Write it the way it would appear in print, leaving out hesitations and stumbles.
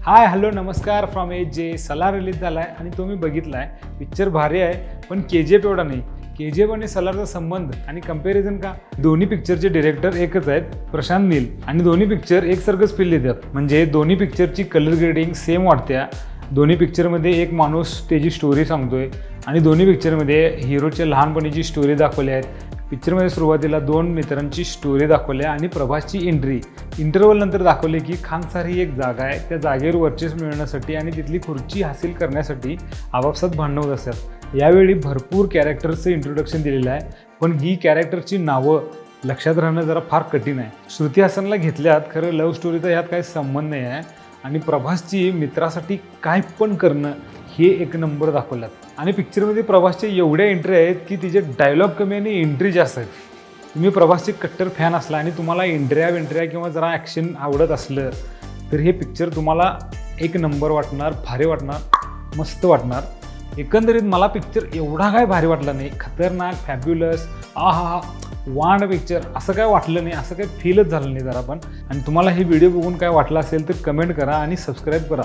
Hi hello नमस्कार from age जे Salaar release झाला आहे आणि तो मी बघितला आहे. पिक्चर भारी आहे पण KGF एवढा नाही. KGF आणि सलारचा संबंध आणि कंपॅरिझन का? दोन्ही पिक्चरचे डिरेक्टर एकच आहेत, प्रशांत नील, आणि दोन्ही पिक्चर एकसारखंच फील देतात. म्हणजे दोन्ही पिक्चरची कलर ग्रेडिंग सेम वाटत्या. दोन्ही पिक्चरमध्ये एक माणूस त्याची स्टोरी सांगतोय आणि दोन्ही पिक्चरमध्ये हिरोच्या लहानपणीची स्टोरी दाखवली आहेत. पिक्चरमध्ये सुरुवातीला दोन मित्रांची स्टोरी दाखवली आणि प्रभासची एंट्री इंटरव्हल नंतर दाखवले की खानसार ही एक जागा आहे. त्या जागेवर वर्चस्व मिळवण्यासाठी आणि तिथली खुर्ची हासिल करण्यासाठी आपापसात भांडणं होत असतात. यावेळी भरपूर कॅरेक्टर्सचं इंट्रोडक्शन दिलेलं आहे, पण ही कॅरेक्टरची नावं लक्षात राहणं जरा फार कठीण आहे. श्रुती हसनला घेतल्यात, खरं लव्ह स्टोरीचा यात काही संबंध नाही आहे. आणि प्रभासची मित्रासाठी काय पण करणं हे एक नंबर दाखवल्यात. आणि पिक्चरमध्ये प्रभासचे एवढ्या एंट्री आहेत की तिचे डायलॉग कमी आणि एंट्री जास्त आहेत. तुम्ही प्रभासचे कट्टर फॅन असला आणि तुम्हाला एंट्र्या किंवा जरा ॲक्शन आवडत असलं तर हे पिक्चर तुम्हाला एक नंबर वाटणार, भारी वाटणार, मस्त वाटणार. एकंदरीत मला पिक्चर एवढा काय भारी वाटला नाही. खतरनाक, फॅब्युलस, आहा वांड पिक्चर असं काय वाटलं नाही, असं काय फीलच झालं नाही जरा पण. आणि तुम्हाला हे व्हिडिओ बघून काय वाटलं असेल तर कमेंट करा आणि सबस्क्राईब करा.